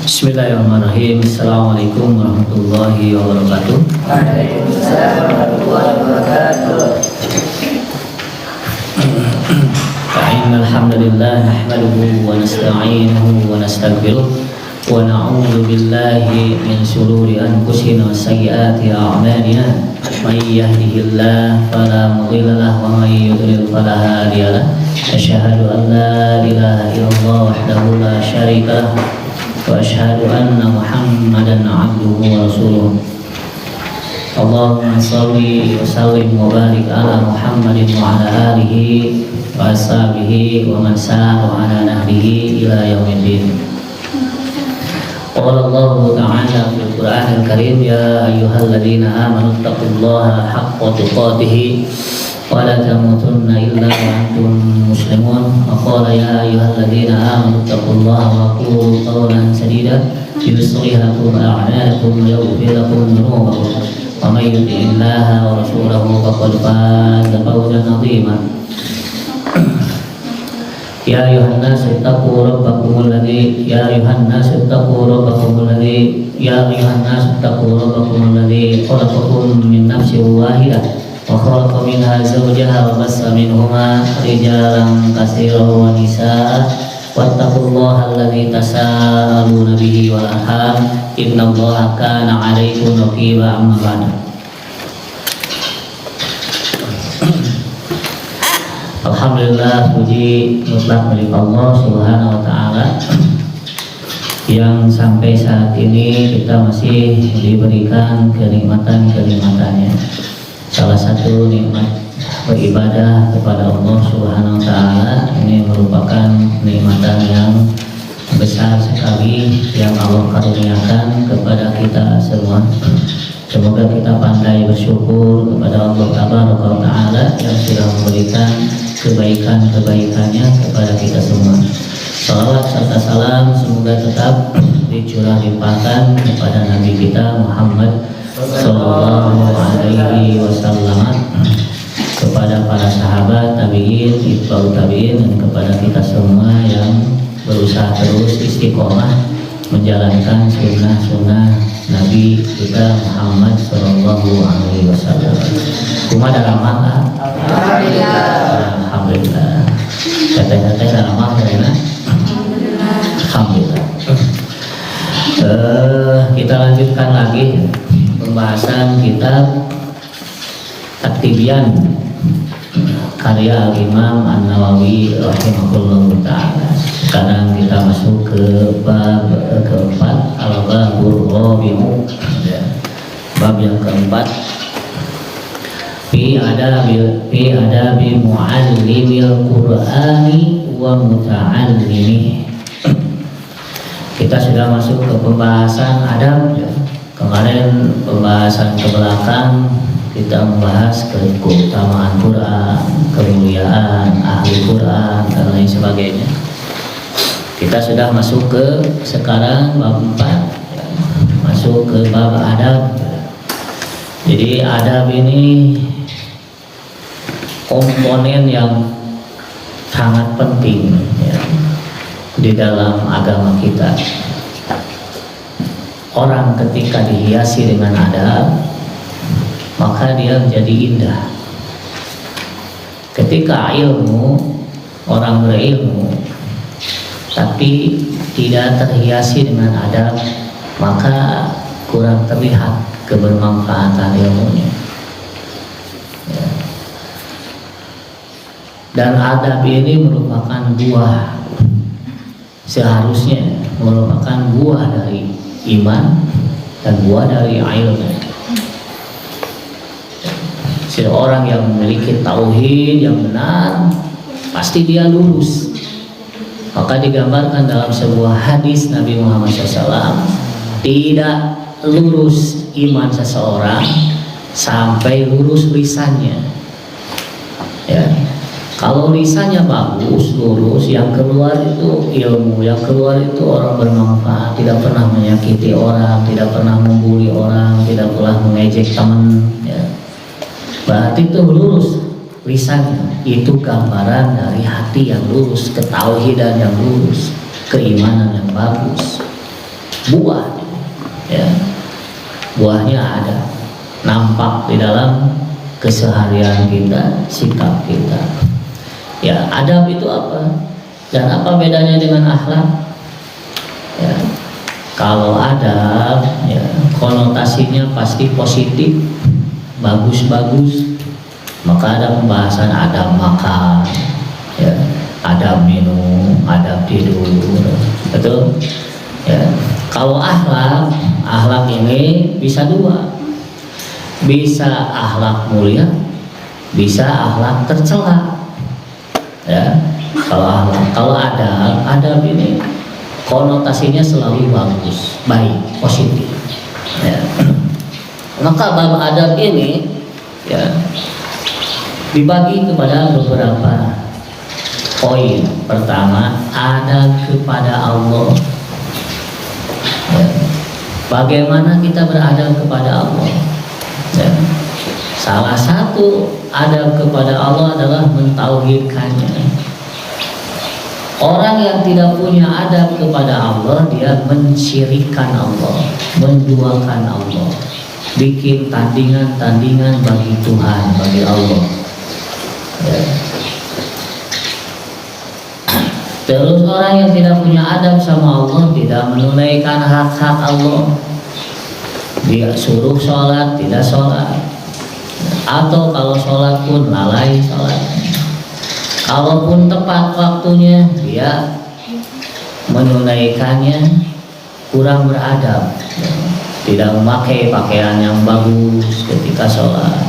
Bismillahirrahmanirrahim. Assalamualaikum warahmatullahi wabarakatuh. Waalaikumsalam warahmatullahi wabarakatuh. Innal hamdalillah nahmaduhu wa nasta'inuhu wa nastaghfiruh wa na'udzu billahi min shururi anfusina wa sayyiati a'malina. May yahdihillahu fala mudilla lahu wa may yudlil fala hadiya lahu. Asyhadu an la ilaha illallah wahdahu la syarika lahu wa asyhadu anna Muhammadan 'abduhu wa rasuluh. Allahumma shalli wa sallim wa barik ala Muhammadin wa ala alihi wa ashabihi wa man sara ala nahrihi ila yaumiddin. Qala Allah ta'ala fil Qur'anil Karim, ya ayyuhalladzina amanu taqullaha haqqa tuqatih wa la tamutunna illa wa antum muslimun. Wa qala ya ayyuhalladzina amanu taqullaha wa qulu qawlan sadida yuslih lakum a'malakum wa yaghfir lakum dhunubakum wa may yuti'illaha wa rasulahu faqad faza fawzan 'azima. Ya ayuhan nas ittaqu rabbakum alladzi khalaqakum min nafsin wahidah wa khalaqa minha zawjaha wa bassa minhuma rijalan katsiran wa nisaa wattaqullaha alladzi tasaaluna bihi wal arham innallaha kana 'alaikum raqiba. Amma ba'du. Alhamdulillah, puji mutlak milik Allah Subhanahu wa Ta'ala yang sampai saat ini kita masih diberikan kenikmatan-kenikmatannya. Salah satu nikmat beribadah kepada Allah Subhanahu wa Ta'ala ini merupakan kenikmatan yang besar sekali yang Allah karuniakan kepada kita semua. Semoga kita pandai bersyukur kepada Allah Ta'ala yang sudah memberikan kebaikan-kebaikannya kepada kita semua. Salawat serta salam semoga tetap dicurah limpahkan kepada Nabi kita Muhammad Sallallahu Alaihi Wasallam, kepada para sahabat, tabi'in, itba'ut tabi'in, dan kepada kita semua yang berusaha terus istiqomah menjalankan sunnah-sunnah Nabi kita Muhammad Sallallahu Alaihi Wasallam. Kuma dalam mana? Alhamdulillah. Kata-kata dalam mana? Alhamdulillah. Kita lanjutkan lagi pembahasan kitab At-Tibyan karya Al-Imam An-Nawawi rahimahullah ta'ala. Sekarang kita masuk ke bab keempat, al-babur rabi'u, bab yang keempat, fi adabi muallimil Qur'ani wa muta'allimi. Kita sudah masuk ke pembahasan adab. Kemarin pembahasan ke belakang kita membahas keutamaan Quran, kemuliaan ahli Quran dan lain sebagainya. Kita sudah masuk ke sekarang bab 4, masuk ke bab adab. Jadi adab ini komponen yang sangat penting ya, di dalam agama kita. Orang ketika dihiasi dengan adab, maka dia menjadi indah. Ketika orang berilmu tapi tidak terhiasi dengan adab, maka kurang terlihat kebermanfaatan ilmunya. Ya. Dan adab ini merupakan buah, seharusnya merupakan buah dari iman dan buah dari ilmu. Seorang yang memiliki tauhid yang benar, pasti dia lurus. Maka digambarkan dalam sebuah hadis Nabi Muhammad SAW, tidak lurus iman seseorang sampai lurus lisannya. Ya, kalau lisannya bagus, lurus, yang keluar itu ilmu, yang keluar itu orang bermanfaat, tidak pernah menyakiti orang, tidak pernah membuli orang, tidak pernah mengejek teman. Ya. Berarti itu lurus lisannya itu gambaran dari hati yang lurus, ketauhidan yang lurus, keimanan yang bagus. Buah, ya, buahnya ada, nampak di dalam keseharian kita, sikap kita. Ya, adab itu apa? Dan apa bedanya dengan akhlak? Ya, kalau adab, ya, konotasinya pasti positif, bagus-bagus. Maka ada pembahasan adab makan, ya, adab minum, adab tidur, betul? Ya. Kalau akhlak ini bisa dua, bisa akhlak mulia, bisa akhlak tercela. Ya, kalau adab ini konotasinya selalu bagus, baik, positif. Ya. Maka bab adab ini, ya, dibagi kepada beberapa poin. Pertama, adab kepada Allah. Ya. Bagaimana kita beradab kepada Allah? Ya. Salah satu adab kepada Allah adalah mentauhidkannya. Orang yang tidak punya adab kepada Allah, dia mensyirikkan Allah, menduakan Allah, bikin tandingan-tandingan bagi Tuhan, bagi Allah. Ya. Terus orang yang tidak punya adab sama Allah, tidak menunaikan hak-hak Allah, dia suruh sholat, tidak sholat, atau kalau sholat pun lalai sholat. Kalaupun tepat waktunya, dia menunaikannya kurang beradab, tidak memakai pakaian yang bagus ketika sholat.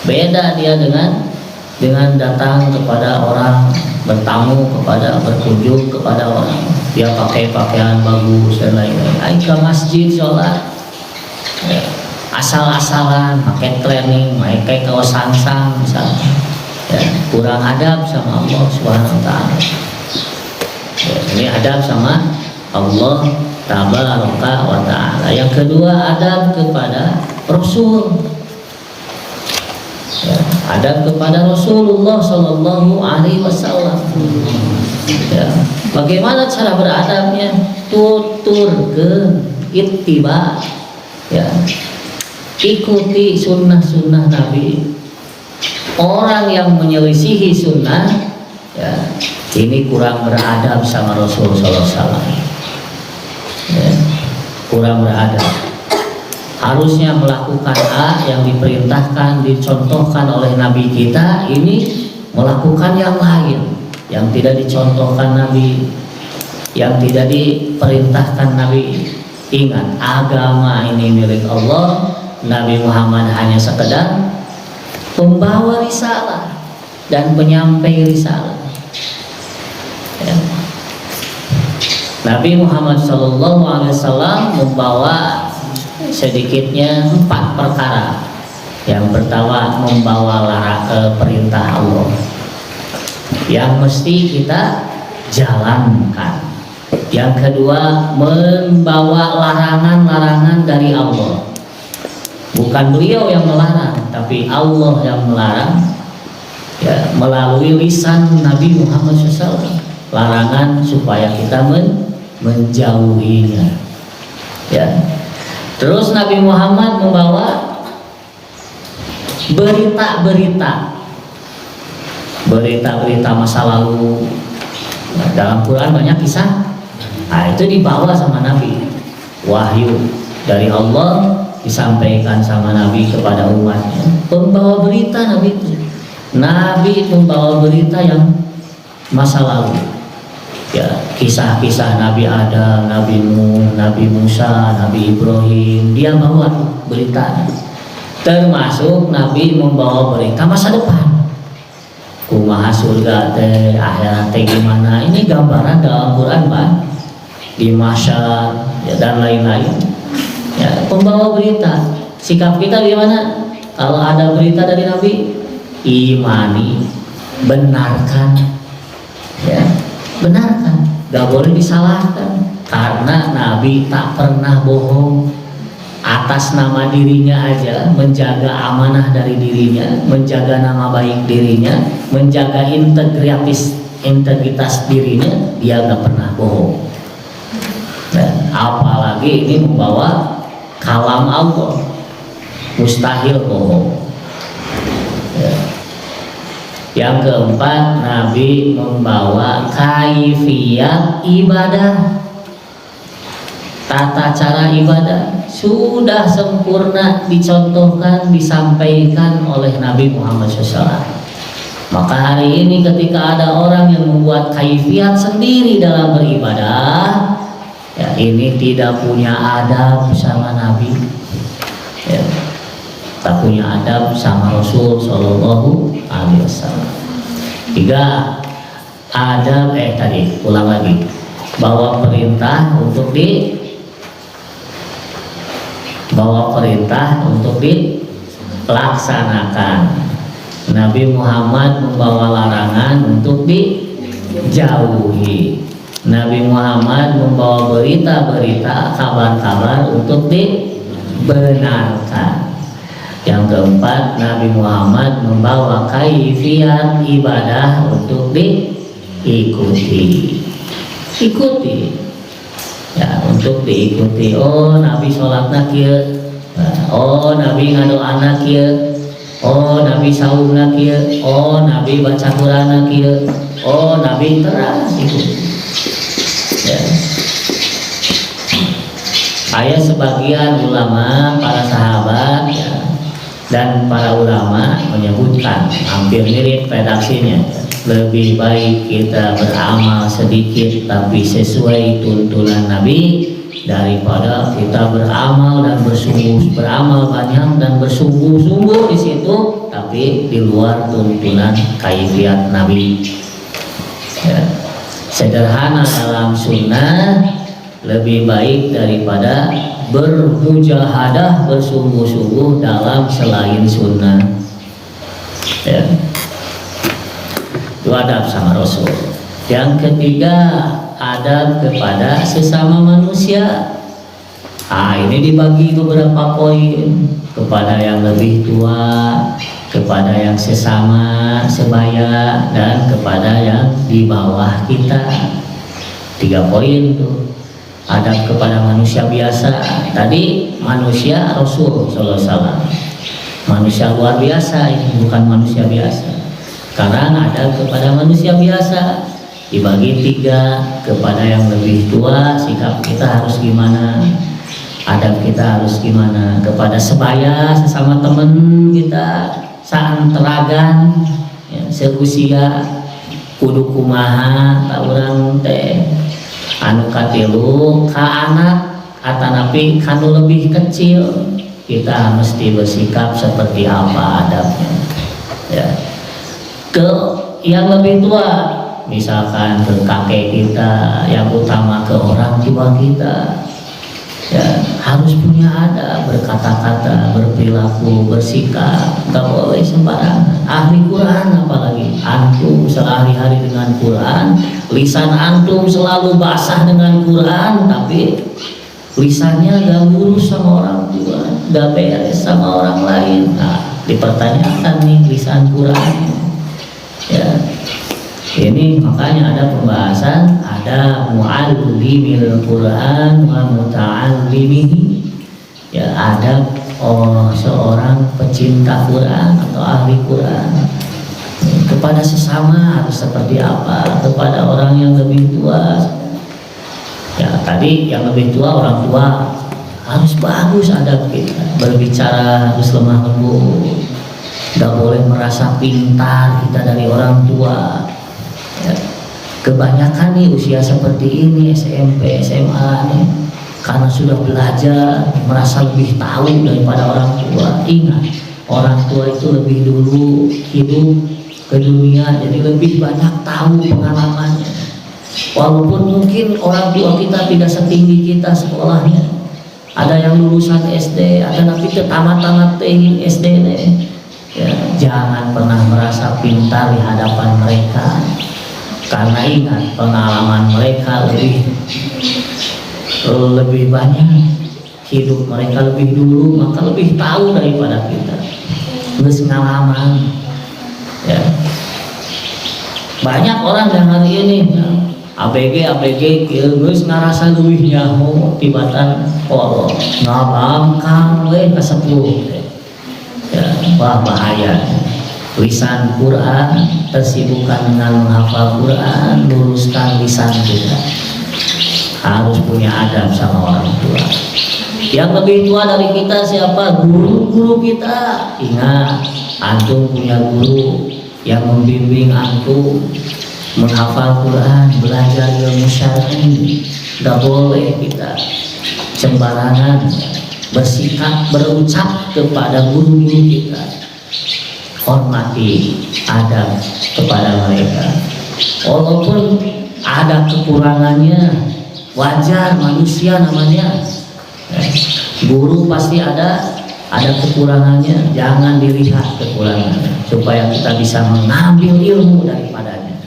Beda dia dengan datang kepada orang, bertamu berkunjung kepada orang, dia pakai pakaian bagus dan lain-lain. Ayo ke masjid sholat, ya, asal-asalan, pakai training, pakai kaos sangsang misalnya, ya, kurang adab sama Allah Subhanahu Wa Taala. Ya, ini adab sama Allah Tabaraka wa Ta'ala. Yang kedua, adab kepada Rasul. Ya, adab kepada Rasulullah Sallallahu Alaihi Wasallam. Ya, bagaimana cara beradabnya? Tutur ke ittiba. Ya, ikuti sunnah-sunnah Nabi. Orang yang menyelisihi sunnah, ya, ini kurang beradab sama Rasul Sallallahu Alaihi Wasallam. Ya, kurang beradab. Harusnya melakukan A yang diperintahkan, dicontohkan oleh Nabi kita, ini melakukan yang lain yang tidak dicontohkan Nabi, yang tidak diperintahkan Nabi. Ingat, agama ini milik Allah. Nabi Muhammad hanya sekedar pembawa risalah dan penyampai risalah. Ya. Nabi Muhammad SAW membawa sedikitnya 4 perkara. Yang pertama, membawa perintah Allah yang mesti kita jalankan. Yang kedua, membawa larangan-larangan dari Allah. Bukan beliau yang melarang, tapi Allah yang melarang, ya, melalui lisan Nabi Muhammad SAW. Larangan supaya kita menjauhinya. Ya. Terus Nabi Muhammad membawa berita masa lalu. Nah, dalam Quran banyak kisah. Nah, itu dibawa sama Nabi. Wahyu dari Allah disampaikan sama Nabi kepada umatnya. Pembawa berita Nabi itu. Nabi membawa berita yang masa lalu. Ya, kisah-kisah Nabi Adam, Nabi Nuh, Nabi Musa, Nabi Ibrahim, dia bawa beritanya. Termasuk Nabi membawa berita masa depan. Kumaha surga teh, akhirat teh gimana? Ini gambaran dalam Quran, Pak. Di masyar, ya, dan lain-lain. Ya, pembawa berita. Sikap kita gimana? Kalau ada berita dari Nabi, imani, benarkan. Ya. Benarkan, gak boleh disalahkan, karena Nabi tak pernah bohong. atas nama dirinya aja, menjaga amanah dari dirinya, menjaga nama baik dirinya, menjaga integritas dirinya, dia nggak pernah bohong. Dan apalagi ini membawa kalam Allah, mustahil bohong. Ya. Yang keempat, Nabi membawa kaifiyat ibadah, tata cara ibadah sudah sempurna dicontohkan, disampaikan oleh Nabi Muhammad SAW. Maka hari ini ketika ada orang yang membuat kaifiyat sendiri dalam beribadah, ya ini tidak punya adab sama Nabi, ya, tak punya adab sama Rasul Shallallahu Alaihi Wasallam. 3, adab tadi ulang lagi, bahwa perintah untuk dilaksanakan. Nabi Muhammad membawa larangan untuk dijauhi. Nabi Muhammad membawa berita-berita, kabar-kabar untuk dibenarkan. Yang keempat, Nabi Muhammad membawa kaifiyat ibadah untuk diikuti. Ya, untuk diikuti. Oh, Nabi sholatna kieu. Oh, Nabi ngadoana kieu. Oh, Nabi saumna kieu. Oh, Nabi baca Qur'anna kieu. Oh, Nabi terang ikuti. Ya. Ayat sebagian ulama, para sahabat, ya, dan para ulama menyebutkan hampir mirip redaksinya. Lebih baik kita beramal sedikit tapi sesuai tuntunan Nabi daripada kita beramal banyak dan bersungguh-sungguh di situ tapi di luar tuntunan kaifiyat Nabi. Ya. Sederhana dalam sunnah lebih baik daripada bermujahadah, bersungguh-sungguh dalam selain sunnah. Ya. Itu adab sama Rasul. Yang ketiga, adab kepada sesama manusia. Ini dibagi beberapa poin, kepada yang lebih tua, kepada yang sesama sebaya, dan kepada yang di bawah kita. 3 poin tuh. Adab kepada manusia biasa. Tadi manusia Rasul Sallallahu Alaihi Wasallam. Manusia luar biasa, ini bukan manusia biasa. Sekarang ada kepada manusia biasa, dibagi 3. Kepada yang lebih tua, sikap kita harus gimana, adab kita harus gimana. Kepada sebaya, sesama teman kita, saanteragan, ya, seusia, kudu kumaha, tak urang teh, anu katilu, ka anak, atanapi kanu lebih kecil, kita mesti bersikap seperti apa adabnya. Ya. Ke yang lebih tua, misalkan ke kakek kita, yang utama ke orang tua kita, ya harus punya adab, berkata-kata, berperilaku, bersikap, nggak boleh sembarangan. Ahli Quran apalagi, antum sehari-hari dengan Quran, lisan antum selalu basah dengan Quran, tapi lisannya gak ngurus sama orang tua, gak beres sama orang lain. Nah, dipertanyakan nih lisan Quran. Ya, ini makanya ada pembahasan, ada mu'allimil Quran wa muta'allimihi. Ya, ada seorang pecinta Quran atau ahli Quran. Kepada sesama harus seperti apa? Kepada orang yang lebih tua. Ya, tadi yang lebih tua, orang tua harus bagus adab kita. Berbicara harus lemah lembut. Gak boleh merasa pintar kita dari orang tua. Ya. Kebanyakan nih usia seperti ini, SMP, SMA nih, karena sudah belajar merasa lebih tahu daripada orang tua. Ingat, orang tua itu lebih dulu hidup ke dunia, jadi lebih banyak tahu pengalamannya. Walaupun mungkin orang tua kita tidak setinggi kita sekolahnya, ada yang lulusan SD, ada nanti tamat-tamat SD nih. Ya, jangan pernah merasa pintar di hadapan mereka, karena ingat pengalaman mereka lebih banyak. hidup mereka lebih dulu, maka lebih tahu daripada kita. Geus ngalaman. Ya. Banyak orang yang hari ini ABG geus ngarasa leuwih nyaho tibatan Allah ngabangkang we kasepuh. Ya, wah bahaya. Lisan Quran, tersibukkan dengan menghafal Quran, luruskan lisan kita. Harus punya adab sama orang tua. Yang lebih tua dari kita siapa? Guru-guru kita. Ingat, antum punya guru yang membimbing antum menghafal Quran, belajar ilmu syar'i. Gak boleh kita sembarangan bersikap, berucap kepada guru-guru kita. Hormati adab kepada mereka. Walaupun ada kekurangannya, wajar, manusia namanya. Guru pasti ada kekurangannya, jangan dilihat kekurangannya, supaya kita bisa mengambil ilmu daripadanya,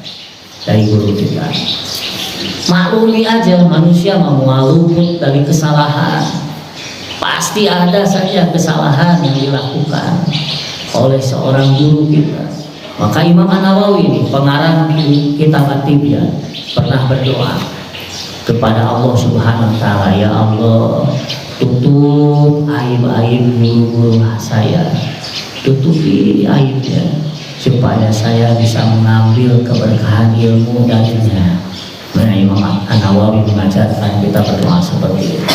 dari guru kita. Maklumi aja, manusia mau luput dari kesalahan, pasti ada saja kesalahan yang dilakukan oleh seorang guru kita. Maka Imam An-Nawawi ini, pengarang kitab At-Tibyan, pernah berdoa kepada Allah Subhanahu wa taala, ya Allah, tutup aib-aib guru-guru saya, tutupi aibnya supaya saya bisa mengambil keberkahan ilmu darinya. Nah, Imam An-Nawawi mengajarkan kita berdoa seperti itu.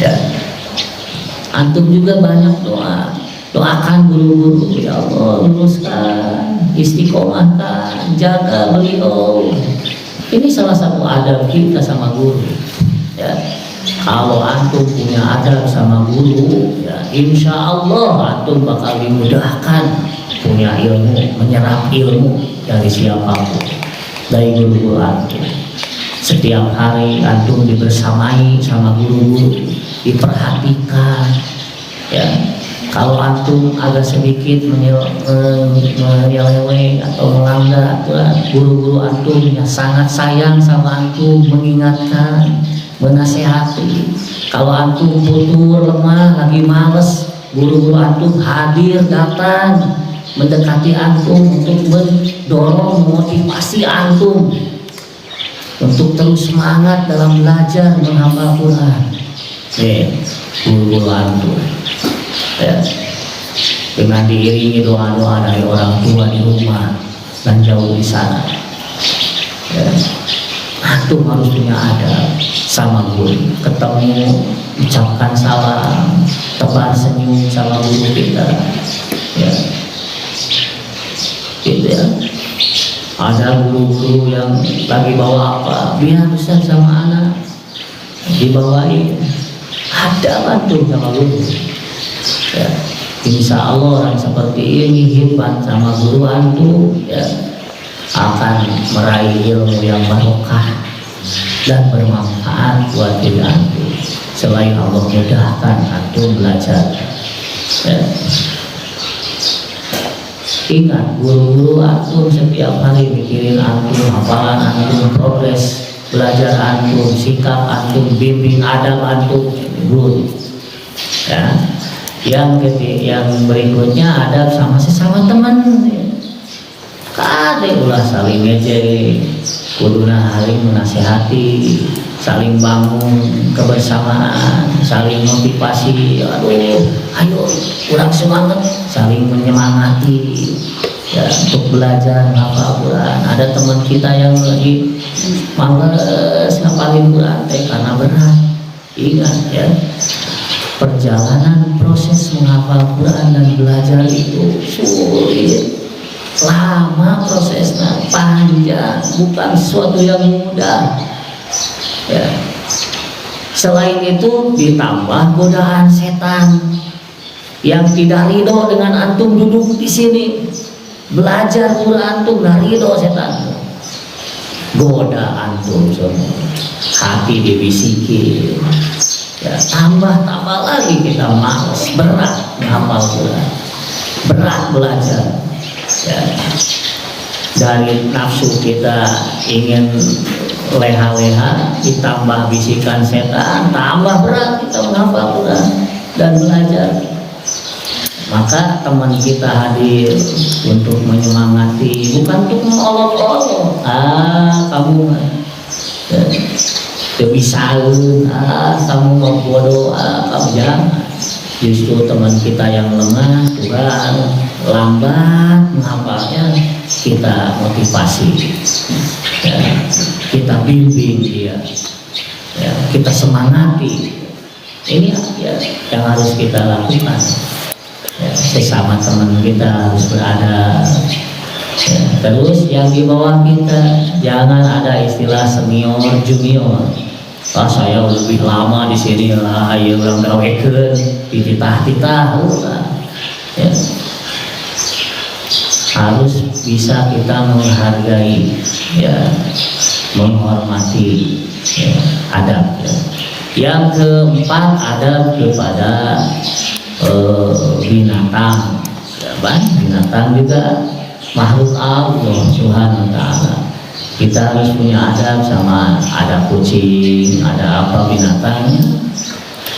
Ya. Antum juga banyak doa. Doakan guru-guru, ya Allah, luruskan, istiqomahkan, jaga beliau. Ini salah satu adab kita sama guru. Ya. Kalau antum punya adab sama guru, ya insya Allah antum bakal dimudahkan punya ilmu, menyerap ilmu dari siapapun, dari guru-guru antum. Setiap hari antum dibersamai sama guru-guru, diperhatikan. Ya, kalau antum agak sedikit menyeleweng atau melanggar aturan, guru-guru antum yang sangat sayang sama antum, mengingatkan, menasehati. Kalau antum futur, lemah, lagi males, guru-guru antum hadir, datang, mendekati antum untuk mendorong, memotivasi antum untuk terus semangat dalam belajar menghafal Quran. Guru-guru antum, ya, dengan diiringi doa-doa dari orang tua di rumah dan jauh di sana. Ya. Antum harus punya adab sama guru, ketemu ucapkan salam, tebar senyum sama guru kita. Ya. Gitu ya. Ada guru-guru yang lagi bawa apa, biar Ustaz sama anak dibawain. Ada bantu sama guru. Ya. Insya Allah orang seperti ini hebat sama guru antum, ya, akan meraih ilmu yang barokah dan bermanfaat buat diri antum. Selain Allah mudahkan antum belajar. Ya. Ingat, guru-guru antum setiap hari mikirin antum, hafalan antum, progres belajar antum, sikap antum, bimbing adab antum, guru. Ya. Yang berikutnya adab sama sesama teman. Kade ulah saling ngejek, kuduna saling menasehati, saling bangun kebersamaan, saling motivasi. Aduh, ayo kurang semangat, saling menyemangati, ya, untuk belajar menghafal Quran. Ada teman kita yang lagi males ngapalin Quran karena berat. Ingat ya, perjalanan proses menghafal Quran dan belajar itu sulit, lama prosesnya, panjang, bukan sesuatu yang mudah. Ya. Selain itu ditambah godaan setan yang tidak ridho dengan antum duduk di sini belajar Quran, antum nggak ridho, setan goda antum semua, hati dibisiki. Ya, tambah lagi kita malas, berat menghafal Quran, berat belajar. Ya. Dari nafsu kita ingin leha-leha ditambah bisikan setan, tambah berat kita menghafal Quran dan belajar. Maka teman kita hadir untuk menyemangati, bukan untuk mengolok-olok. Kamu bisa, kamu mau bodoh, kamu jangan. Justru teman kita yang lemah, Tuhan lambat menghafalnya, kita motivasi, ya, kita bimbing dia, ya, kita semangati. Ini ya, yang harus kita lakukan. Ya, sesama teman kita harus berada. Ya, terus yang di bawah kita jangan ada istilah senior junior. Saya lebih lama di sini lah, ayo orang gawekeun dititah-titah lah. Ya. Harus bisa kita menghargai, ya, menghormati, ya, adab. Ya. Yang keempat, adab kepada binatang. Binatang juga makhluk Allah Subhanahu wa ta'ala. Kita harus punya adab sama ada kucing, ada apa binatangnya.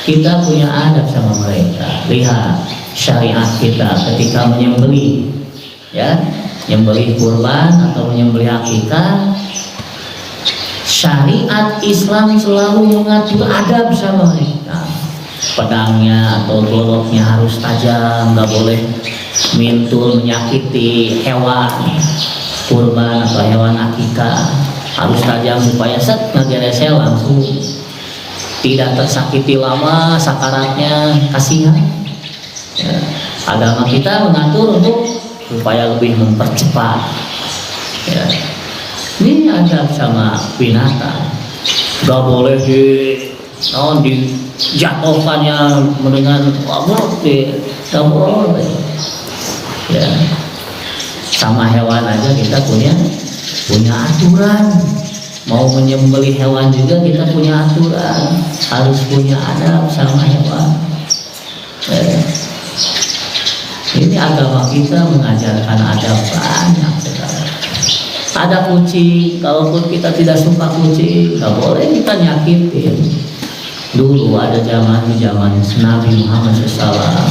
Kita punya adab sama mereka. Lihat syariat kita ketika menyembelih, ya, menyembelih kurban atau menyembelih akikah. Syariat Islam selalu mengatur adab sama mereka. Pedangnya atau goloknya harus tajam, nggak boleh mintul menyakiti hewan kurban atau hewan akikah, harus tajam supaya set ngegeresel langsung, tidak tersakiti lama sakaratnya, kasihan. Ya, agama kita mengatur untuk supaya lebih mempercepat. Ya, ini adab sama binatang, nggak boleh dijatuhkannya dengan wabuk deh, nggak boleh. Ya, sama hewan aja kita punya aturan. Mau menyembelih hewan juga kita punya aturan, harus punya adab sama hewan. Ini agama kita mengajarkan adab banyak sekali. Ada kucing, kalaupun kita tidak suka kucing, nggak boleh kita nyakitin. Dulu ada zaman Nabi Muhammad SAW,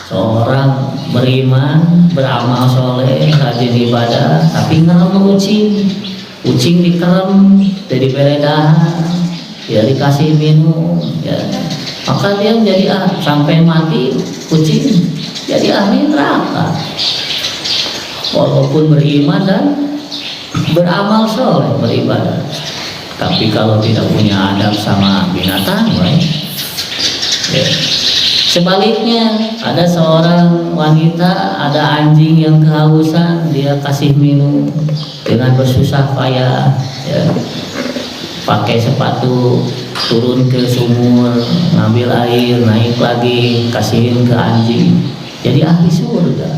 seorang beriman, beramal soleh, rajin ibadah, tapi ngerem kucing dikerem, jadi beredahan, ya dikasih minum, ya, maka dia menjadi sampai mati kucing jadi ahli neraka. Walaupun beriman dan beramal soleh, beribadah, tapi kalau tidak punya adab sama binatang, ya. Sebaliknya, ada seorang wanita, ada anjing yang kehausan, dia kasih minum dengan bersusah payah, ya. Pakai sepatu, turun ke sumur, ngambil air, naik lagi, kasihin ke anjing, jadi ahli surga.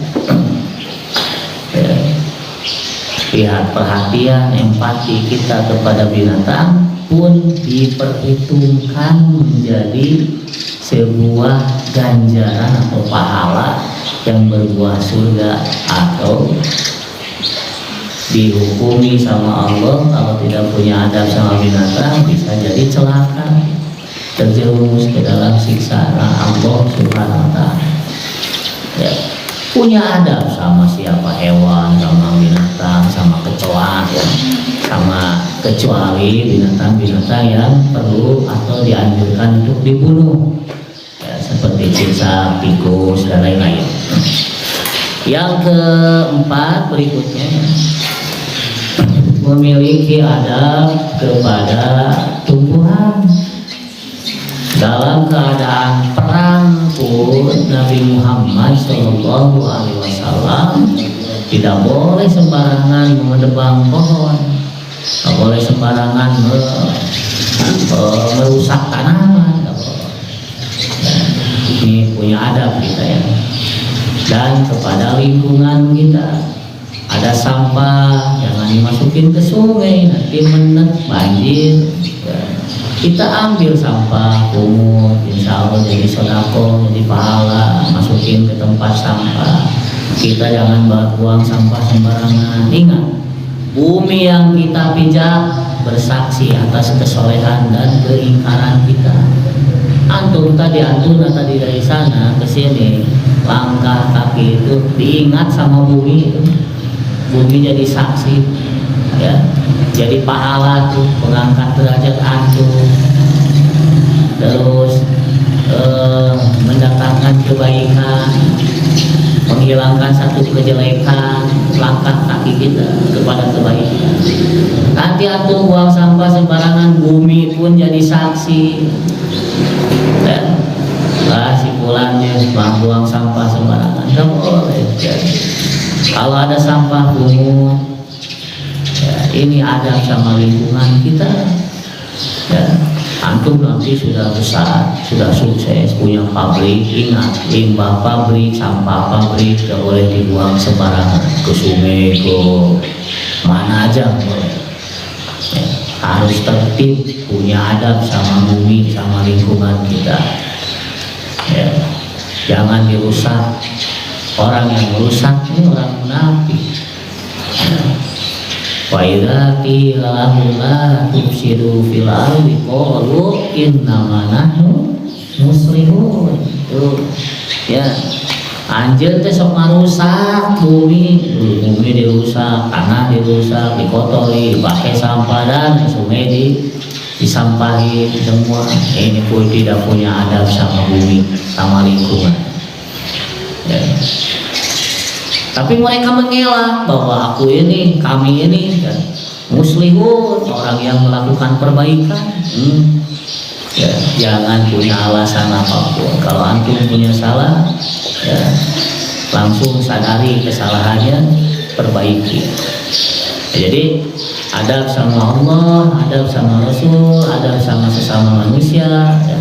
Ya. Lihat perhatian, empati kita kepada binatang pun diperhitungkan menjadi sebuah ganjaran atau pahala yang berbuah surga, atau dihukumi sama Allah kalau tidak punya adab sama binatang bisa jadi celaka, terjerumus ke dalam siksaan Allah Subhanahu wa ta'ala. Ya, punya adab sama siapa, hewan, sama binatang, sama kecoa, ya, sama kecuali binatang-binatang yang perlu atau dianjurkan untuk dibunuh, ya, seperti cicak, tikus, dan lain-lain. Yang keempat berikutnya, memiliki adab kepada tumbuhan. Dalam keadaan perang pun Nabi Muhammad SAW tidak boleh sembarangan menebang pohon, tidak boleh sembarangan merusak tanaman. Ini punya adab kita, ya. Dan kepada lingkungan kita, ada sampah jangan dimasukin ke sungai, nanti menet banjir, ya. Kita ambil sampah pungut, insya Allah jadi sodako, jadi pahala, masukin ke tempat sampah. Kita jangan buang sampah sembarangan. Ingat, bumi yang kita pijak bersaksi atas kesolehan dan keingkaran kita. Antum tadi dari sana ke sini, langkah kaki itu diingat sama bumi itu. Bumi jadi saksi, ya, jadi pahala tuh, pengangkat derajat antum, terus mendatangkan kebaikan, menghilangkan satu kejelekan, langkah kaki kita kepada kebaikan. Nanti antum buang sampah sembarangan, bumi pun jadi saksi. Dan simpulannya buang sampah sembarangan nggak boleh. Ya. Kalau ada sampah pungut, ya, ini ada sama lingkungan kita. Ya. Antum nanti sudah besar, sudah sukses, punya pabrik, ingat limbah pabrik, sampah pabrik tidak boleh dibuang sembarangan ke sungai, ke mana aja boleh. Ya, harus tertib, punya adab sama bumi, sama lingkungan kita. Ya, jangan dirusak. Orang yang merusak ini orang munafik. Wa idza qila lahum la tufsidu fil ardi qalu innama nahnu muslihun. Tuh, ya. Anjeun teh sok marusak bumi dirusak, tanah dirusak, dikotori, pakai sampah dan sungai disampahi semua. Ini pun tidak punya adab sama bumi, sama lingkungan. Ya. Tapi mereka mengelak bahwa kami ini ya, muslihun, orang yang melakukan perbaikan. Ya, jangan punya alasan apapun. Kalau antum punya salah, ya, langsung sadari kesalahannya, perbaiki. Ya, jadi adab sama Allah, adab sama Rasul, adab sama sesama manusia. Ya.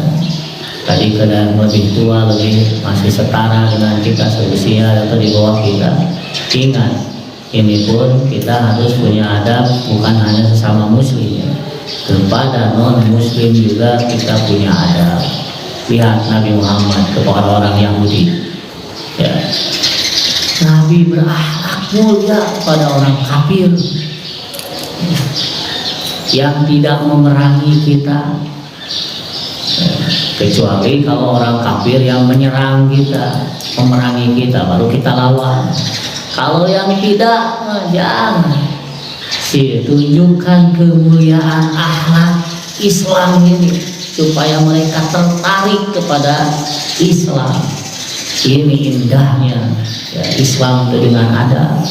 Tadi kadang lebih tua, masih setara dengan kita seusia atau di bawah kita. Ingat, ini pun kita harus punya adab, bukan hanya sesama muslim, ya. Kepada non muslim juga kita punya adab. Lihat Nabi Muhammad kepada orang Yahudi, ya. Nabi berakhlak mulia pada orang kafir yang tidak memerangi kita. Kecuali kalau orang kafir yang menyerang kita, memerangi kita, baru kita lawan. Kalau yang tidak, jangan. Tunjukkan kemuliaan akhlak Islam ini supaya mereka tertarik kepada Islam. Ini indahnya ya, Islam itu dengan adab.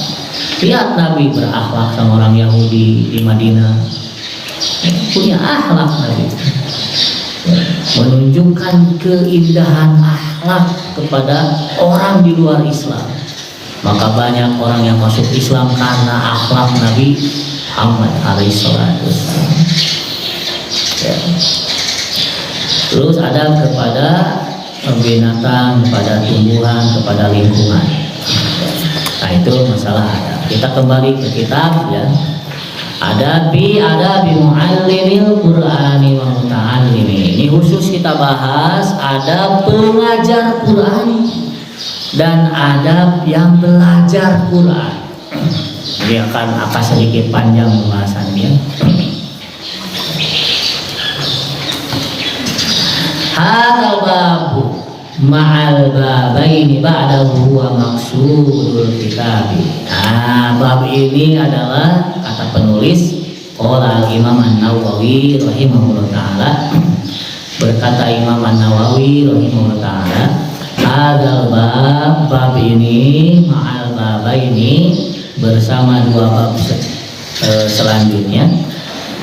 Lihat Nabi berakhlak sama orang Yahudi di Madinah, punya akhlak Nabi. Menunjukkan keindahan akhlak kepada orang di luar Islam. Maka banyak orang yang masuk Islam karena akhlak Nabi Muhammad alaihissalam. Ya. Terus ada kepada binatang, kepada tumbuhan, kepada lingkungan. Nah itu masalah ada. Kita kembali ke kitab, ya. Ada bi muallimil Qur'ani wa muta'allimi. Ini khusus kita bahas ada pengajar Quran dan adab yang belajar Quran. Ini akan sedikit panjang pembahasannya. Hadzal babu ma'al babaini ba'dahu wa maqsudul kitab. Nah, bab ini adalah kata penulis qala Imam An-Nawawi rahimahullah taala. Berkata Imam An-Nawawi rahimahullah taala, hadzal bab ini ma'al babaini bersama dua bab selanjutnya,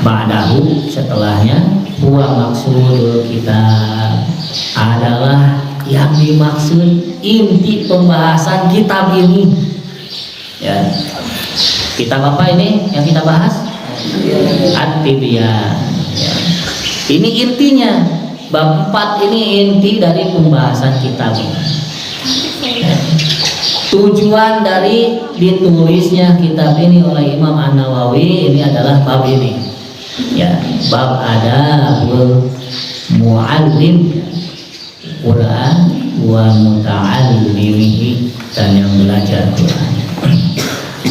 ba'dahu setelahnya, huwa maqsudul kitab adalah yang dimaksud inti pembahasan kitab ini. Ya. Kitab apa ini yang kita bahas? At-Tibyan. Ya. Ini intinya. Bab 4 ini inti dari pembahasan kitab ini. Ya. Tujuan dari ditulisnya kitab ini oleh Imam An-Nawawi ini adalah bab ini. Ya, bab adabul muallim Quran wa muta'allimihi, dan yang belajar Quran.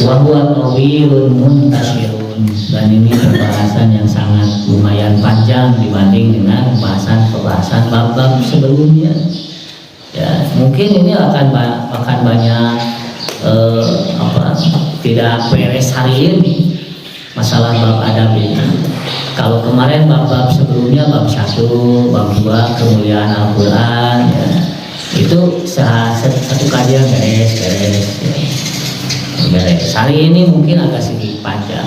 Wa huwa tawilun muntashirun, dan ini pembahasan yang sebelumnya. Ya, mungkin ini akan banyak tidak beres hari ini masalah bab adab ini. Kalau kemarin bab-bab sebelumnya bab 1, bab 2 kemuliaan Al-Quran ya, itu satu kajian beres. Hari ini mungkin agak sedikit panjang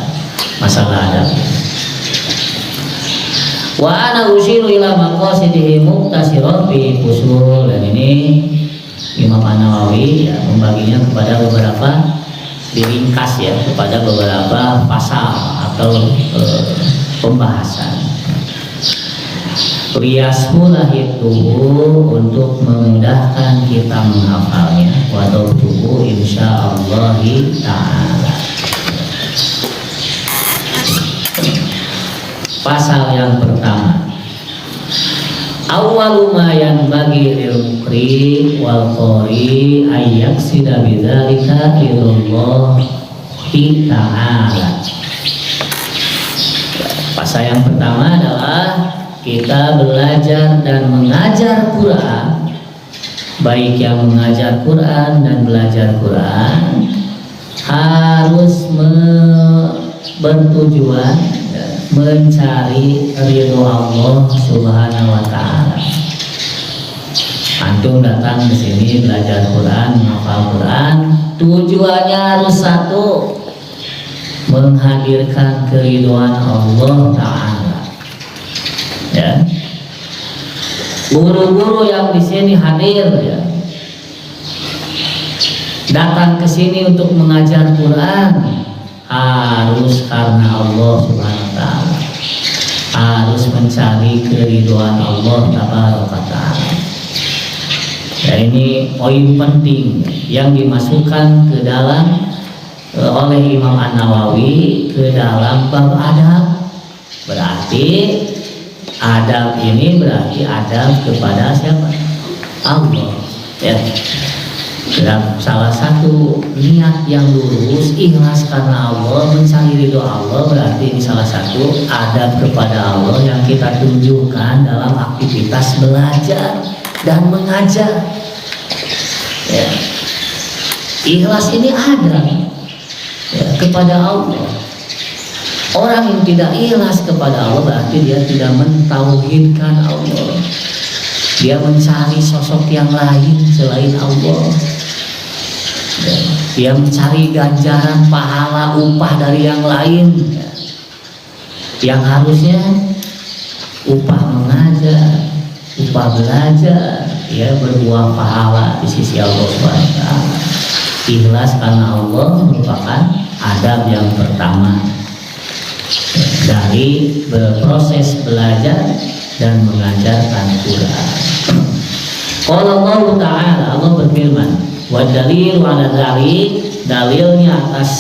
masalah adab. Wa ana usiru ila maqasidihi muqtasiran bi fusul, dan ini Imam An-Nawawi ya, membaginya kepada beberapa diringkas ya, kepada beberapa pasal atau pembahasan. Riyashulah itu untuk memudahkan kita menghafalnya, wa tubuh insyaallah ta'ala. Pasal yang pertama, awwalu ma yanbaghi lil muqri wal qari ay yaqsida bidzalika lillahi ta'ala. Pasal yang pertama adalah kita belajar dan mengajar Quran, baik yang mengajar Quran dan belajar Quran harus bertujuan mencari ridho Allah Subhanahu wa ta'ala. Antum datang ke sini belajar Quran, menghafal Quran, tujuannya harus satu, menghadirkan keridhaan Allah ta'ala. Ya. Guru-guru yang di sini hadir ya, datang ke sini untuk mengajar Quran harus karena Allah Subhanahu wa ta'ala, harus mencari keridhaan Allah Taala. Ya, ini poin penting yang dimasukkan ke dalam oleh Imam An-Nawawi ke dalam bab adab. Berarti adab ini berarti adab kepada siapa? Allah. Ya. Dan salah satu niat yang lurus, ikhlas karena Allah, mencari ridho Allah, berarti ini salah satu adab kepada Allah yang kita tunjukkan dalam aktivitas belajar dan mengajar. Ya. Ikhlas ini ada ya, kepada Allah. Orang yang tidak ikhlas kepada Allah berarti dia tidak mentauhidkan Allah. Dia mencari sosok yang lain selain Allah. Dia mencari ganjaran, pahala, upah dari yang lain ya, yang harusnya upah mengajar, upah belajar ya, berbuah pahala di sisi Allah SWT. Ikhlas karena Allah merupakan adab yang pertama dari berproses belajar dan mengajarkan Quran. Qala Allah Ta'ala, Allah berfirman, wa dalil ala dzalik, dalilnya atas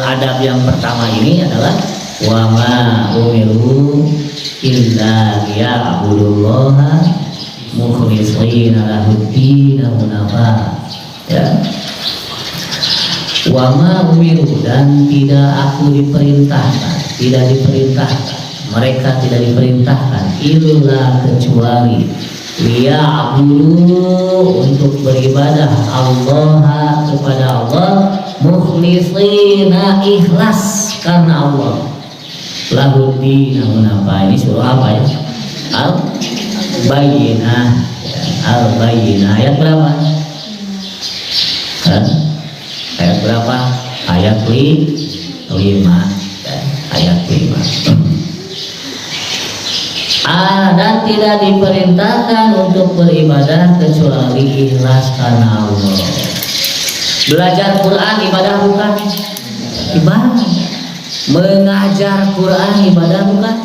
adab yang pertama ini adalah wa ma umiru illa liya'budullaha mukhlishina lahud-din hunafa. Ya. Wa ma umiru, dan tidak diperintahkan, mereka tidak diperintahkan illa kecuali liya'budu, untuk beribadah Allah kepada Allah, mukhlishina, ikhlas karena Allah, lahud-din hunafa. Ini surah apa ya? Al-Bayyinah ya, Al-Bayyinah ayat berapa? Ayat berapa? Ayat 5 ya, ayat 5. Dan tidak diperintahkan untuk beribadah kecuali ikhlas karena Allah. Belajar Quran ibadah bukan? Ibadah. Mengajar Quran ibadah bukan?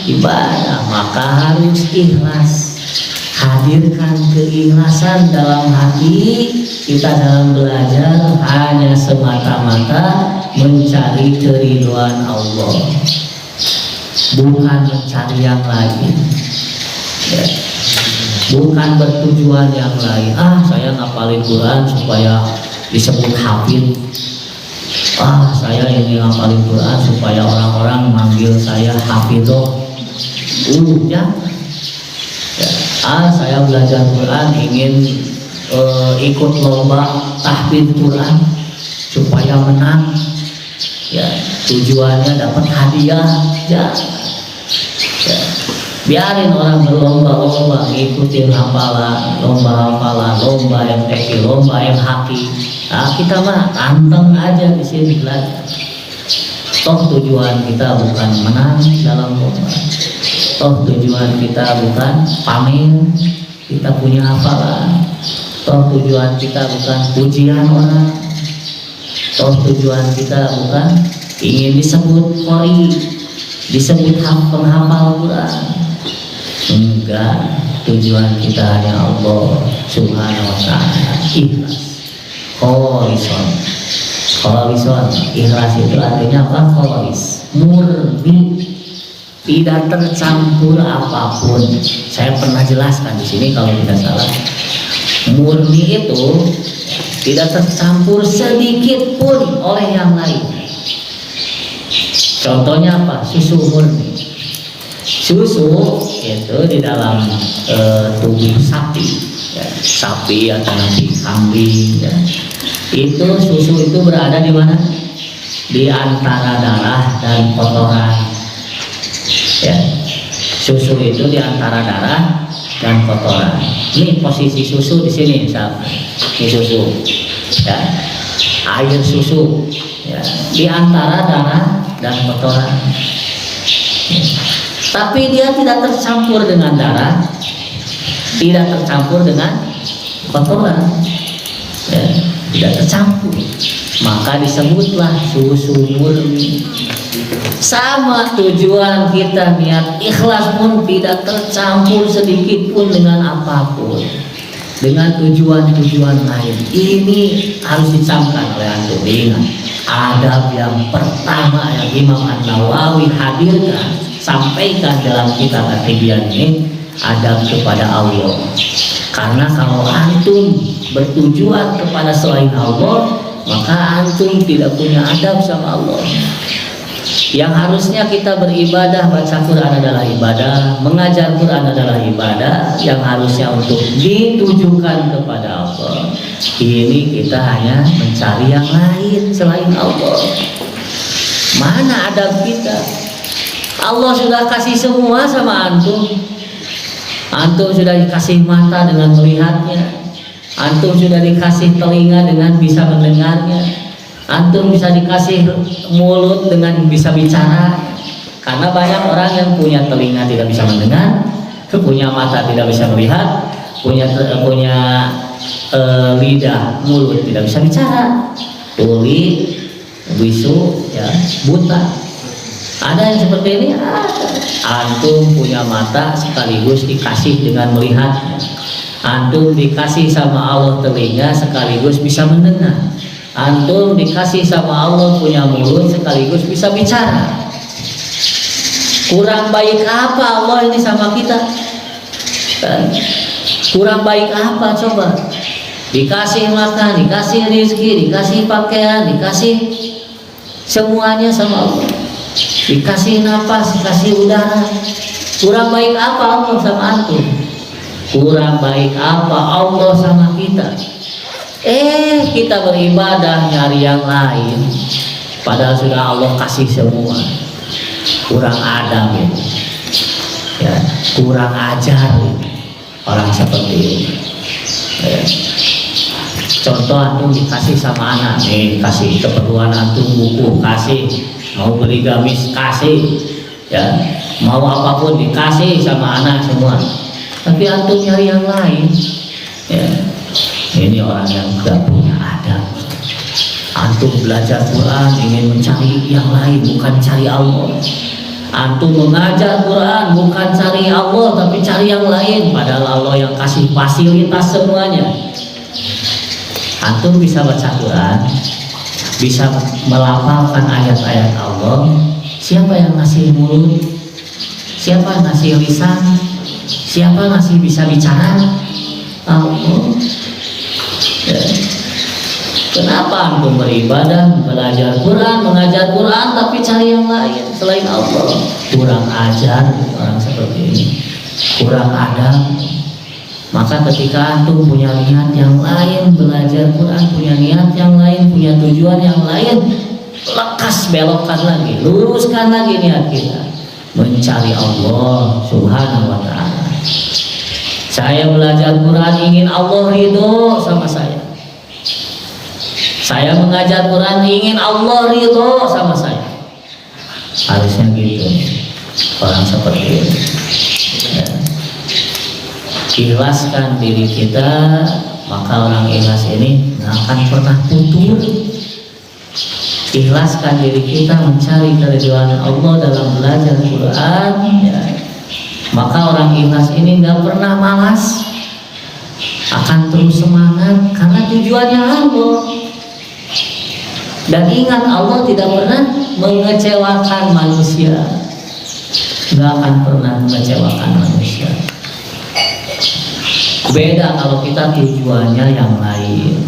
Ibadah. Maka harus ikhlas. Hadirkan keikhlasan dalam hati kita dalam belajar, hanya semata-mata mencari keridhaan Allah, bukan mencari yang lain ya. Bukan bertujuan yang lain. Saya ngapalin Quran supaya disebut hafid. Saya ini ngapalin Quran supaya orang-orang manggil saya hafidhoh. Ya. Saya belajar Quran ingin ikut lomba tahfidz Quran supaya menang, ya tujuannya dapat hadiah. Ya. Biarin orang berlomba-lomba ngikutin hafalan, lomba yang teki, lomba yang haki. Nah, kita mah tanteng aja di sini belajar. Toh tujuan kita bukan menang dalam lomba. Toh tujuan kita bukan pamer kita punya hafalan. Toh tujuan kita bukan pujian orang. Toh tujuan kita bukan ingin disebut qori, disebut penghafal Quran. Enggak, tujuan kita hanya Allah Subhanahu wa ta'ala. Ikhlas, kholison. Ikhlas itu artinya apa? Kholis, murni, tidak tercampur apapun. Saya pernah jelaskan di sini kalau tidak salah. Murni itu tidak tercampur sedikit pun oleh yang lain. Contohnya apa? Susu murni. Susu itu di dalam tubuh sapi, ya, sapi atau nanti kambing, ya. Itu susu itu berada di mana? Di antara darah dan kotoran. Ya, susu itu di antara darah dan kotoran. Ini posisi susu di sini, misalnya. Ini susu, ya, air susu, ya, di antara darah dan kotoran. Ya. Tapi dia tidak tercampur dengan darah, tidak tercampur dengan kotoran, ya, tidak tercampur, maka disebutlah susu murni. Sama tujuan kita, niat ikhlas pun tidak tercampur sedikit pun dengan apapun, dengan tujuan-tujuan lain. Ini harus dicamkan oleh antum. Ingat, adab yang pertama yang Imam An-Nawawi hadirkan, sampaikan dalam kitab At-Tibyan ini, adab kepada Allah. Karena kalau antum bertujuan kepada selain Allah, maka antum tidak punya adab sama Allah. Yang harusnya kita beribadah, baca Quran adalah ibadah, mengajar Quran adalah ibadah, yang harusnya untuk ditujukan kepada Allah. Ini kita hanya mencari yang lain selain Allah. Mana adab kita? Allah sudah kasih semua sama antum. Antum sudah dikasih mata dengan melihatnya. Antum sudah dikasih telinga dengan bisa mendengarnya. Antum bisa dikasih mulut dengan bisa bicara. Karena banyak orang yang punya telinga tidak bisa mendengar, punya mata tidak bisa melihat, punya lidah, mulut tidak bisa bicara, tuli, bisu, ya, buta. Ada yang seperti ini. Antum punya mata sekaligus dikasih dengan melihatnya. Antum dikasih sama Allah telinga sekaligus bisa mendengar. Antum dikasih sama Allah punya mulut sekaligus bisa bicara. Kurang baik apa Allah ini sama kita? Kurang baik apa coba? Dikasih makan, dikasih rezeki, dikasih pakaian, dikasih semuanya sama Allah. Dikasih napas, dikasih udara. Kurang baik apa Allah sama antum? Kurang baik apa Allah sama kita? Kita beribadah nyari yang lain, padahal sudah Allah kasih semua. Kurang adab ini, ya, kurang ajar ini. Orang seperti ini, ya. Contoh antum dikasih sama anak, nih kasih keperluan antum buku, kasih, mau beli gamis kasih, ya, mau apapun dikasih sama anak semua. Tapi antum nyari yang lain, ya. Ini orang yang tidak punya adab. Antum belajar Quran ingin mencari yang lain, bukan cari Allah. Antum mengajar Quran bukan cari Allah, tapi cari yang lain. Padahal Allah yang kasih fasilitas semuanya. Antum bisa baca Quran, bisa melafalkan ayat-ayat Allah. Siapa yang ngasih mulut? Siapa yang ngasih lisan? Siapa yang ngasih bisa bicara? Allah. Ya. Kenapa antum beribadah, belajar Quran, mengajar Quran, tapi cari yang lain selain Allah? Kurang ajar orang seperti ini, kurang adab. Maka ketika antum punya niat yang lain, belajar Quran punya niat yang lain, punya tujuan yang lain, lekas belokkan lagi, luruskan lagi niat kita mencari Allah Subhanahu wa ta'ala. Saya belajar Quran ingin Allah ridho sama saya. Saya mengajar Quran ingin Allah ridho sama saya. Harusnya gitu orang seperti itu ya. Ikhlaskan diri kita, maka orang ikhlas ini gak akan pernah putus. Ikhlaskan diri kita mencari keridhaan Allah dalam belajar Quran ya. Maka orang ikhlas ini gak pernah malas, akan terus semangat karena tujuannya Allah. Dan ingat, Allah tidak pernah mengecewakan manusia, gak akan pernah mengecewakan manusia. Beda kalau kita tujuannya yang lain.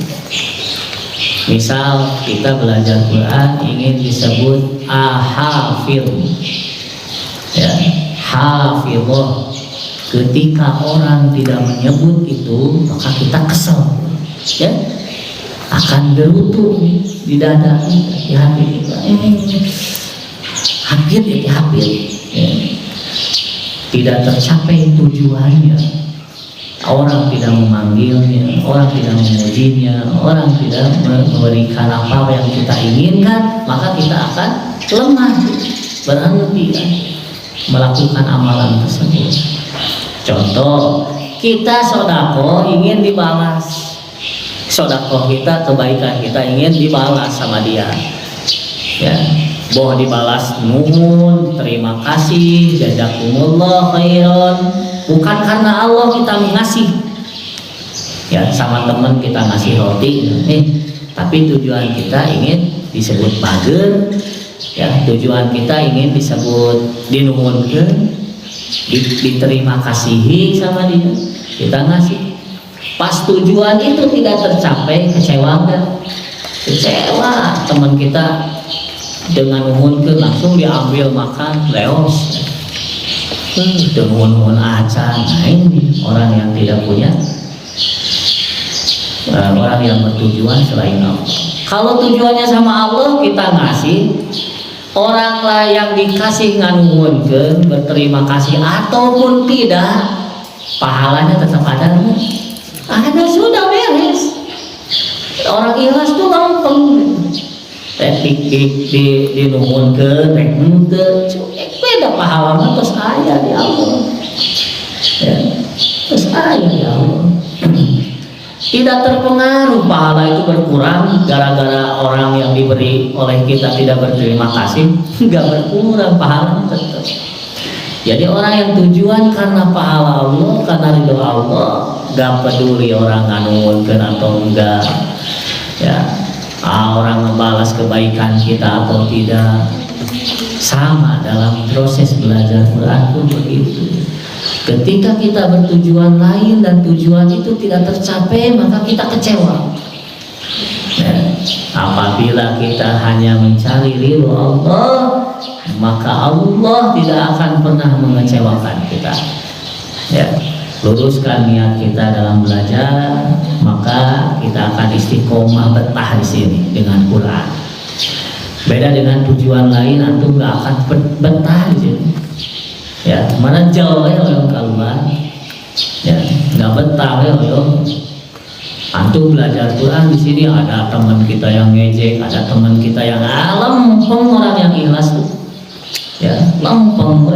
Misal kita belajar Quran ingin disebut hafidh ya, hafidhah. Ketika orang tidak menyebut itu, maka kita kesel ya, akan gerutu di dada kita, di hati kita. Hafidh ya, hafidh ya. Tidak tercapai tujuannya, orang tidak memanggilnya, orang tidak memujinya, orang tidak memberikan apa yang kita inginkan, maka kita akan lemah, berhenti kan, melakukan amalan tersebut. Contoh, kita sodako ingin dibalas, sodako kita, kebaikan kita ingin dibalas sama dia ya, boh dibalas nuhun, terima kasih, jazakumullah khairan, bukan karena Allah kita ngasih ya, sama teman kita ngasih roti tapi tujuan kita ingin disebut bager ya, tujuan kita ingin disebut dinuhunkeun, diterima kasihi sama dia, kita ngasih. Pas tujuan itu tidak tercapai, kecewa enggak? Kecewa. Teman kita dengan nuhunkeun langsung diambil makan leos, nuhun acan. Nah ini orang yang tidak punya, orang yang bertujuan selain Allah. Kalau tujuannya sama Allah, kita ngasih, orang lah yang dikasih nganuhunkeun, berterima kasih ataupun tidak, pahalanya tetap ada. Ada, sudah beres. Orang ikhlas tuh gampang. Di nuhunkeun rek henteu, beda pahala terus aya di Allah. Ya, terus aya di Allah. Tidak terpengaruh pahala itu berkurang gara-gara orang yang diberi oleh kita tidak berterima kasih, enggak berkurang, pahala tetap. Jadi orang yang tujuan karena pahala Allah, karena ridho Allah, gak peduli orang nganuhunkeun atau enggak ya, orang membalas kebaikan kita atau tidak. Sama dalam proses belajar Quran pun begitu. Ketika kita bertujuan lain dan tujuan itu tidak tercapai, maka kita kecewa ya. Apabila kita hanya mencari ridho Allah, maka Allah tidak akan pernah mengecewakan kita ya. Luruskan niat kita dalam belajar, maka kita akan istiqomah betah di sini dengan Quran. Beda dengan tujuan lain, antum gak akan betah di sini ya, mana jauh ya orang keluar ya, gak betah ya. Antum belajar Quran di sini ada teman kita yang ngejek, ada teman kita yang lempeng, orang yang ikhlas tuh ya, lempeng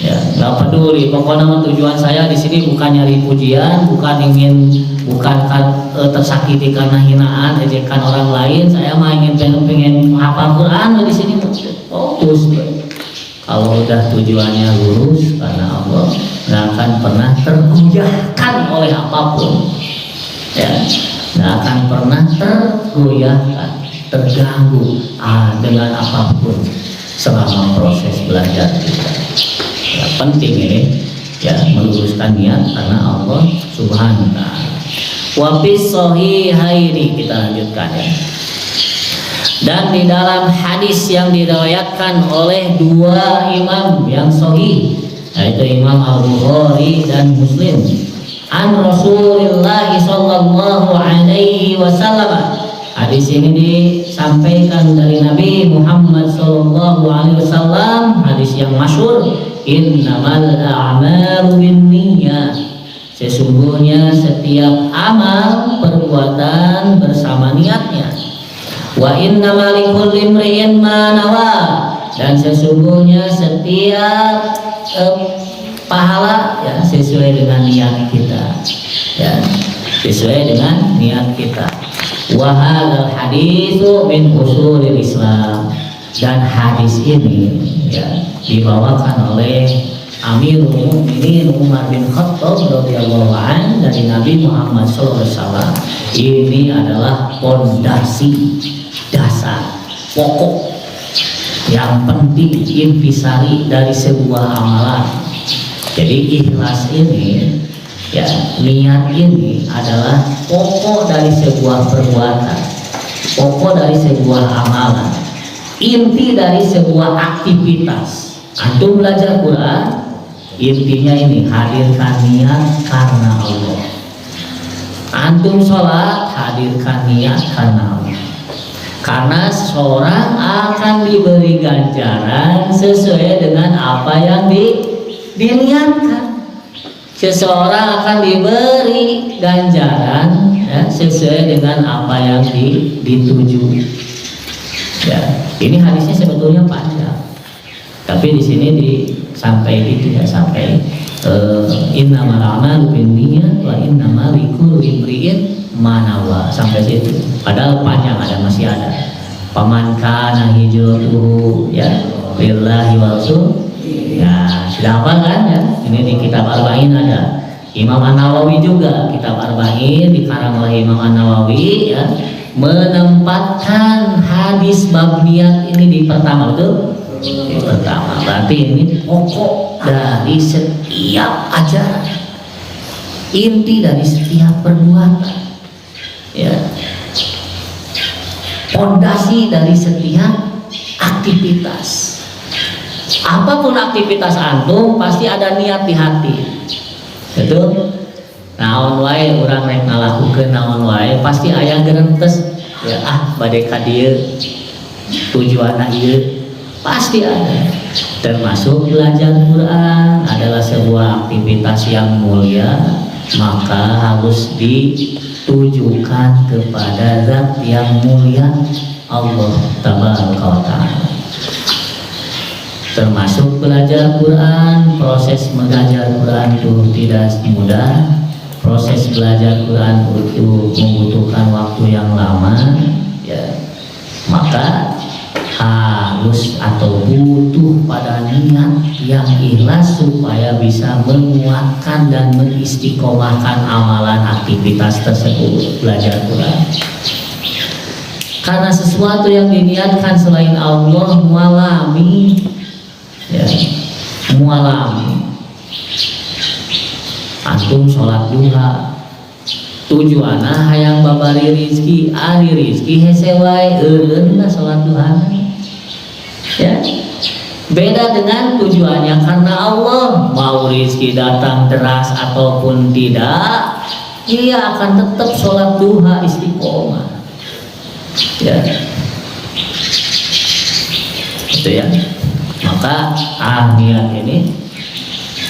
ya, nggak peduli. Pokoknya tujuan saya di sini bukan nyari pujian, bukan tersakiti karena hinaan, ejekan orang lain. Saya mah pengen hafal Quran di sini, fokus. Kalau udah tujuannya lurus karena Allah, nggak akan pernah tergoyahkan oleh apapun ya, nggak akan pernah tergoyahkan, terganggu dengan apapun selama proses belajar kita ya. Penting ini ya, meluruskan niat karena Allah Subhanahu wa ta'ala. Wa fis sahihaini, kita lanjutkan ya. Dan di dalam hadis yang diriwayatkan oleh dua imam yang sahih, yaitu Imam Al-Bukhari dan Muslim, an Rasulillah sallallahu alaihi wasallam. Hadis ini disampaikan dari Nabi Muhammad sallallahu alaihi wasallam, hadis yang masyhur, innamal a'malu binniyat. Sesungguhnya setiap amal perbuatan bersama niatnya. Wa innamal likulli imri'in ma nawa. Dan sesungguhnya setiap pahala ya sesuai dengan niat kita. Ya, sesuai dengan niat kita. Wa hadzal haditsu min usulil Islam. Dan hadis ini ya dibawakan oleh Amirul Mukminin Umar bin Khattab radhiyallahu anhu dari Nabi Muhammad SAW. Ini adalah pondasi dasar pokok yang penting intisari dari sebuah amalan. Jadi ikhlas ini ya, niat ini adalah pokok dari sebuah perbuatan, pokok dari sebuah amalan, inti dari sebuah aktivitas. Antum belajar Quran, intinya ini, hadirkan niat karena Allah. Antum sholat, hadirkan niat karena Allah. Karena seorang akan diberi ganjaran sesuai dengan apa yang diniatkan. Seseorang akan diberi ganjaran ya, sesuai dengan apa yang dituju. Ya, ini hadisnya sebetulnya panjang, tapi di sini sampai innamal a'malu binniyat wa innamal likulli imri'in ma nawa, sampai situ. Padahal panjang, masih ada. Paman kana hijratuhu ya lillahi wa rasul. Ya, sudah hafal kan ya? Ini di kitab Arba'in ada. Imam An-Nawawi juga kitab Arba'in dikarang oleh Imam An-Nawawi ya, menempatkan hadis bab niat ini di pertama, betul? Di pertama. Berarti ini pokok dari setiap ajaran, inti dari setiap perbuatan. Ya, pondasi dari setiap aktivitas. Apapun aktivitas antum pasti ada niat di hati, betul? Naon wae urang rek ngalakukeun naon wae pasti aya gerentes ya, bade ka dieu tujuanna ieu pasti ada. Termasuk belajar Quran adalah sebuah aktivitas yang mulia, maka harus ditujukan kepada zat yang mulia, Allah Tabaraka wa Ta'ala. Termasuk belajar Quran, proses belajar Quran itu tidak mudah. Proses belajar Quran itu membutuhkan waktu yang lama ya. Maka harus atau butuh pada niat yang ikhlas supaya bisa menguatkan dan mengistiqomahkan amalan aktivitas tersebut, belajar Quran. Karena sesuatu yang diniatkan selain Allah mualami ya, mualami. Antum sholat duha tujuanna hayang babari rizki, ari rizki hese wae eureun da sholat duha ya. Beda dengan tujuannya karena Allah, mau rizki datang deras ataupun tidak, ia akan tetap sholat duha istiqomah ya. Itu ya. Maka niat ini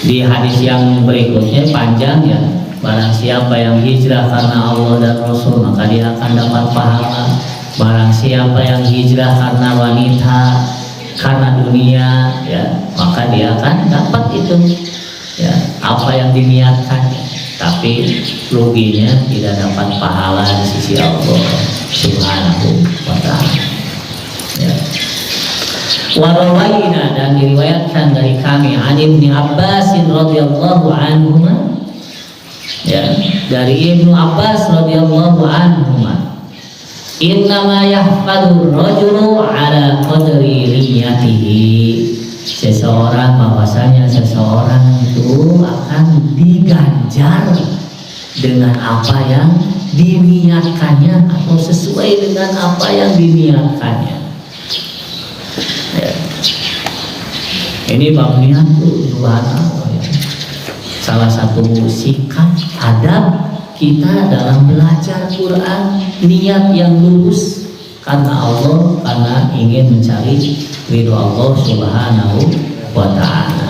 di hadis yang berikutnya panjang ya. Barang siapa yang hijrah karena Allah dan Rasul, maka dia akan dapat pahala. Barang siapa yang hijrah karena wanita, karena dunia ya, maka dia akan dapat itu ya, apa yang diniatkan. Tapi ruginya tidak dapat pahala di sisi Allah Subhanahu wa Ta'ala ya. Warawaina, dan diriwayatkan dari kami an Ibnu Abbas radhiyallahu anhu ya, dari Ibnu Abbas radhiyallahu anhu, innama yahfadhu rajulu ala qadri niyatihi. Seseorang, bahwasanya seseorang itu akan diganjar dengan apa yang diniatkannya atau sesuai dengan apa yang diniatkannya ya. Ini bab niat tuh subhanallah ya. salah satu sikap adab kita dalam belajar Quran, niat yang lurus karena Allah, karena ingin mencari ridho Allah Subhanahu wa ta'ala.